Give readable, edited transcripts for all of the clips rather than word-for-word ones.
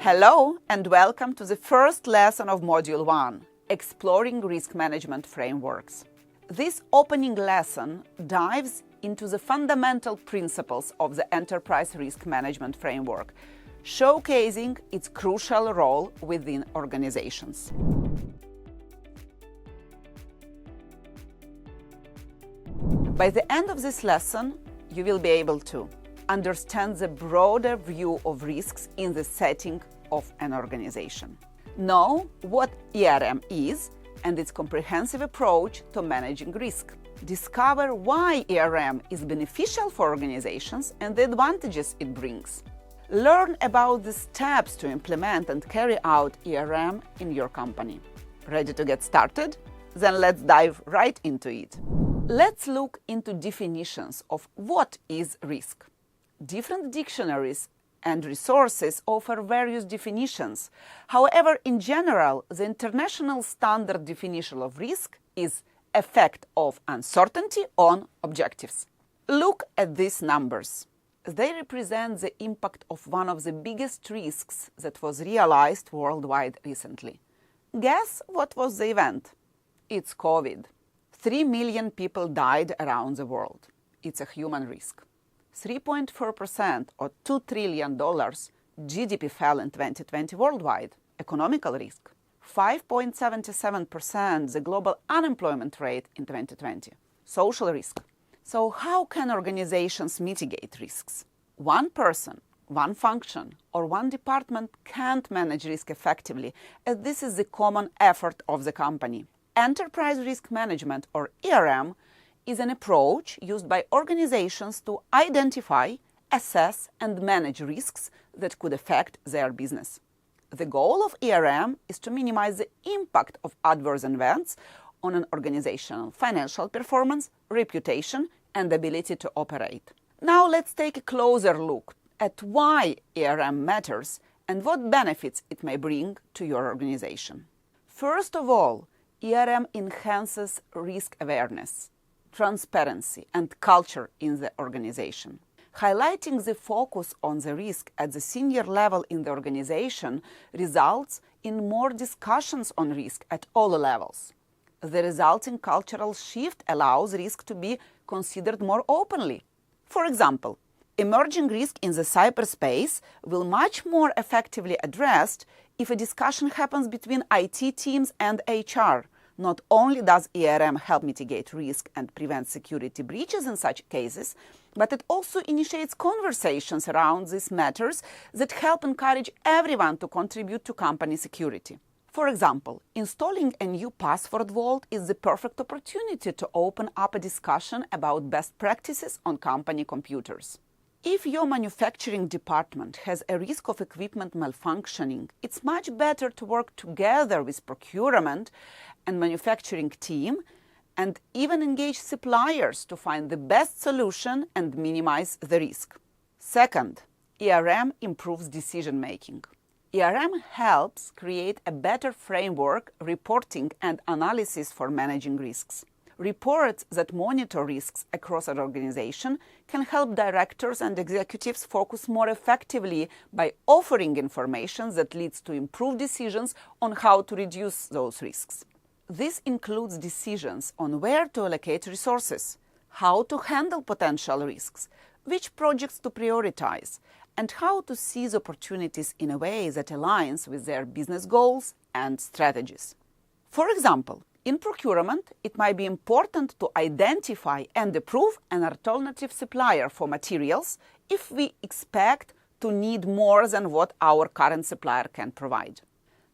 Hello and welcome to the first lesson of Module 1, Exploring Risk Management Frameworks. This opening lesson dives into the fundamental principles of the Enterprise Risk Management Framework, showcasing its crucial role within organizations. By the end of this lesson, you will be able to understand the broader view of risks in the setting of an organization, know what ERM is and its comprehensive approach to managing risk, discover why ERM is beneficial for organizations and the advantages it brings, learn about the steps to implement and carry out ERM in your company. Ready to get started? Then let's dive right into it. Let's look into definitions of what is risk. Different dictionaries and resources offer various definitions. However, in general, the international standard definition of risk is effect of uncertainty on objectives. Look at these numbers. They represent the impact of one of the biggest risks that was realized worldwide recently. Guess what was the event? It's COVID. 3 million people died around the world. It's a human risk. 3.4% or $2 trillion GDP fell in 2020 worldwide. Economical risk. 5.77% the global unemployment rate in 2020. Social risk. So how can organizations mitigate risks? One person, one function, or one department can't manage risk effectively, as this is the common effort of the company. Enterprise risk management, or ERM, is an approach used by organizations to identify, assess, and manage risks that could affect their business. The goal of ERM is to minimize the impact of adverse events on an organizational financial performance, reputation, and ability to operate. Now let's take a closer look at why ERM matters and what benefits it may bring to your organization. First of all, ERM enhances risk awareness, transparency, and culture in the organization. Highlighting the focus on the risk at the senior level in the organization results in more discussions on risk at all levels. The resulting cultural shift allows risk to be considered more openly. For example, emerging risk in the cyberspace will much more effectively addressed if a discussion happens between IT teams and HR. Not only does ERM help mitigate risk and prevent security breaches in such cases, but it also initiates conversations around these matters that help encourage everyone to contribute to company security. For example, installing a new password vault is the perfect opportunity to open up a discussion about best practices on company computers. If your manufacturing department has a risk of equipment malfunctioning, it's much better to work together with procurement and manufacturing team and even engage suppliers to find the best solution and minimize the risk. Second, ERM improves decision-making. ERM helps create a better framework, reporting, and analysis for managing risks. Reports that monitor risks across an organization can help directors and executives focus more effectively by offering information that leads to improved decisions on how to reduce those risks. This includes decisions on where to allocate resources, how to handle potential risks, which projects to prioritize, and how to seize opportunities in a way that aligns with their business goals and strategies. For example, in procurement, it might be important to identify and approve an alternative supplier for materials if we expect to need more than what our current supplier can provide.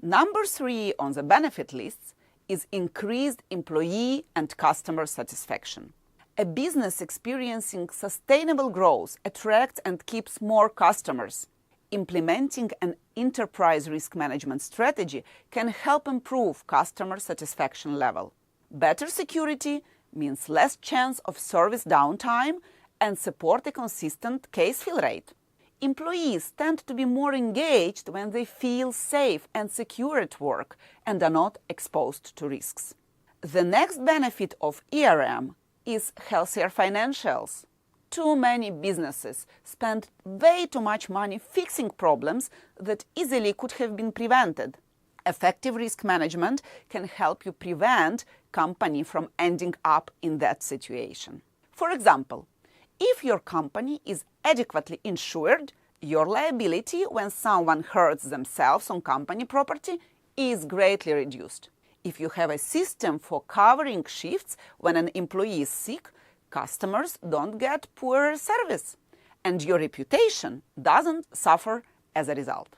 Number 3 on the benefit lists is increased employee and customer satisfaction. A business experiencing sustainable growth attracts and keeps more customers. Implementing an enterprise risk management strategy can help improve customer satisfaction level. Better security means less chance of service downtime and support a consistent case fill rate. Employees tend to be more engaged when they feel safe and secure at work and are not exposed to risks. The next benefit of ERM is healthier financials. too many businesses spend way too much money fixing problems that easily could have been prevented. Effective risk management can help you prevent company from ending up in that situation. For example, if your company is adequately insured, your liability when someone hurts themselves on company property is greatly reduced. If you have a system for covering shifts when an employee is sick, customers don't get poorer service, and your reputation doesn't suffer as a result.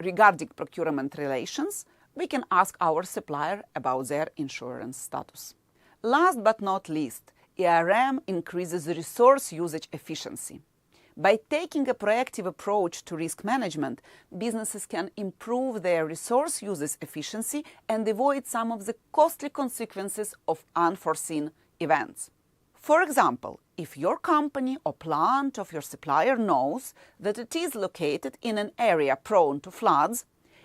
Regarding procurement relations, we can ask our supplier about their insurance status. Last but not least, ERM increases resource usage efficiency. By taking a proactive approach to risk management, businesses can improve their resource usage efficiency and avoid some of the costly consequences of unforeseen events. For example, if your company or plant of your supplier knows that it is located in an area prone to floods,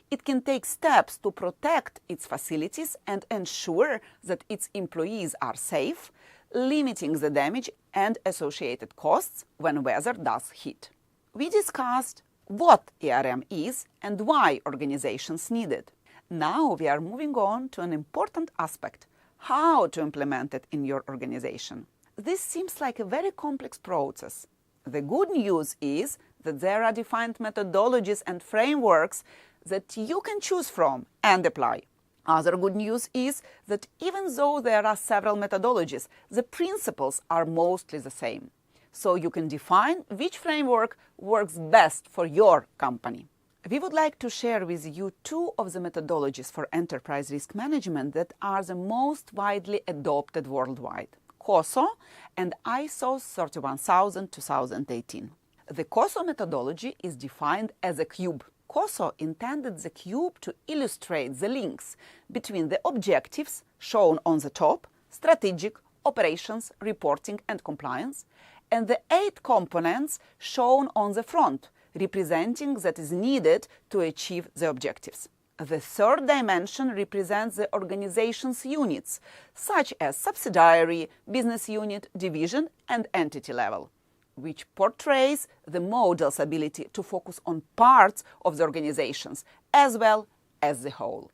it can take steps to protect its facilities and ensure that its employees are safe, limiting the damage and associated costs when weather does hit. We discussed what ERM is and why organizations need it. Now we are moving on to an important aspect: how to implement it in your organization. This seems like a very complex process. The good news is that there are defined methodologies and frameworks that you can choose from and apply. Other good news is that even though there are several methodologies, the principles are mostly the same. So you can define which framework works best for your company. We would like to share with you two of the methodologies for enterprise risk management that are the most widely adopted worldwide: COSO and ISO 31000-2018. The COSO methodology is defined as a cube. COSO intended the cube to illustrate the links between the objectives shown on the top, strategic, operations, reporting and compliance, and the 8 components shown on the front, representing that is needed to achieve the objectives. The third dimension represents the organization's units, such as subsidiary, business unit, division, and entity level, which portrays the model's ability to focus on parts of the organizations as well as the whole.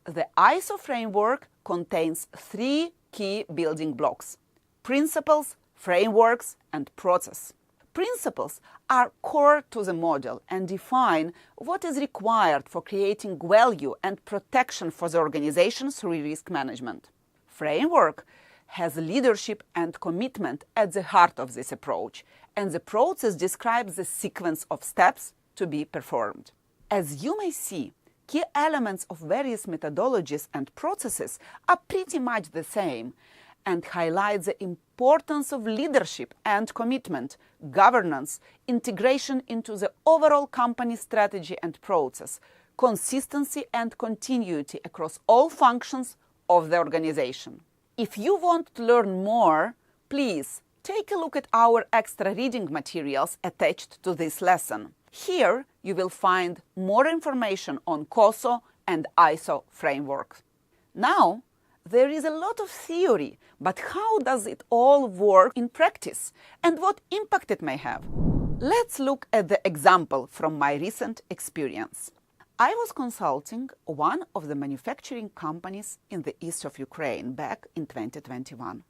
The ISO framework contains 3 key building blocks: principles, frameworks, and process. Principles are core to the model and define what is required for creating value and protection for the organization through risk management. Framework has leadership and commitment at the heart of this approach, and the process describes the sequence of steps to be performed. As you may see, key elements of various methodologies and processes are pretty much the same and highlight the importance of leadership and commitment, governance, integration into the overall company strategy and process, consistency and continuity across all functions of the organization. If you want to learn more, please take a look at our extra reading materials attached to this lesson. Here you will find more information on COSO and ISO frameworks. Now, there is a lot of theory, but how does it all work in practice and what impact it may have? Let's look at the example from my recent experience. I was consulting one of the manufacturing companies in the east of Ukraine back in 2021.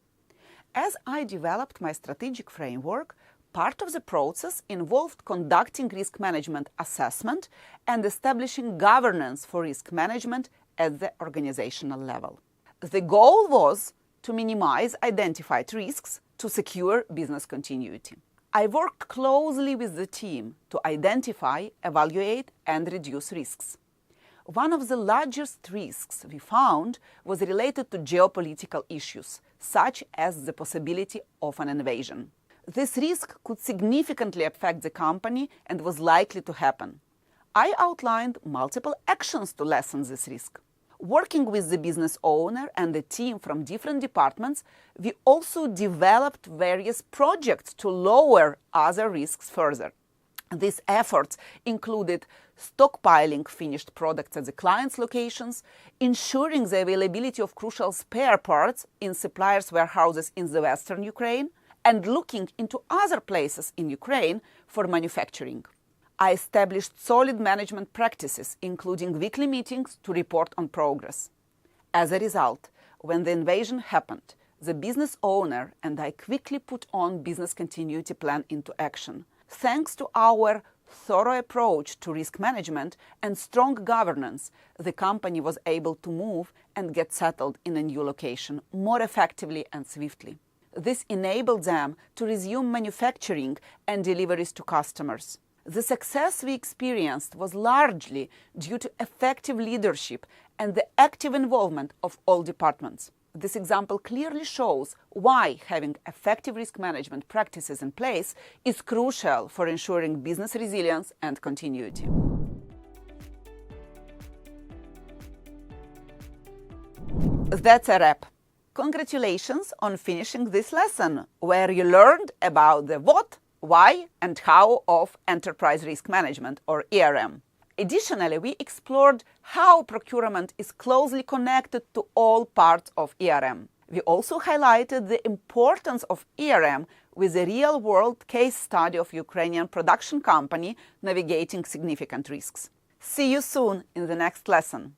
As I developed my strategic framework, part of the process involved conducting risk management assessment and establishing governance for risk management at the organizational level. The goal was to minimize identified risks to secure business continuity. I worked closely with the team to identify, evaluate, and reduce risks. One of the largest risks we found was related to geopolitical issues, such as the possibility of an invasion. This risk could significantly affect the company and was likely to happen. I outlined multiple actions to lessen this risk. Working with the business owner and the team from different departments, we also developed various projects to lower other risks further. These efforts included stockpiling finished products at the client's locations, ensuring the availability of crucial spare parts in suppliers' warehouses in the western Ukraine, and looking into other places in Ukraine for manufacturing. I established solid management practices, including weekly meetings to report on progress. As a result, when the invasion happened, the business owner and I quickly put on business continuity plan into action. Thanks to our thorough approach to risk management and strong governance, the company was able to move and get settled in a new location more effectively and swiftly. This enabled them to resume manufacturing and deliveries to customers. The success we experienced was largely due to effective leadership and the active involvement of all departments. This example clearly shows why having effective risk management practices in place is crucial for ensuring business resilience and continuity. That's a wrap. Congratulations on finishing this lesson, where you learned about the what, why, and how of enterprise risk management, or ERM. Additionally, we explored how procurement is closely connected to all parts of ERM. We also highlighted the importance of ERM with a real-world case study of Ukrainian production company navigating significant risks. See you soon in the next lesson.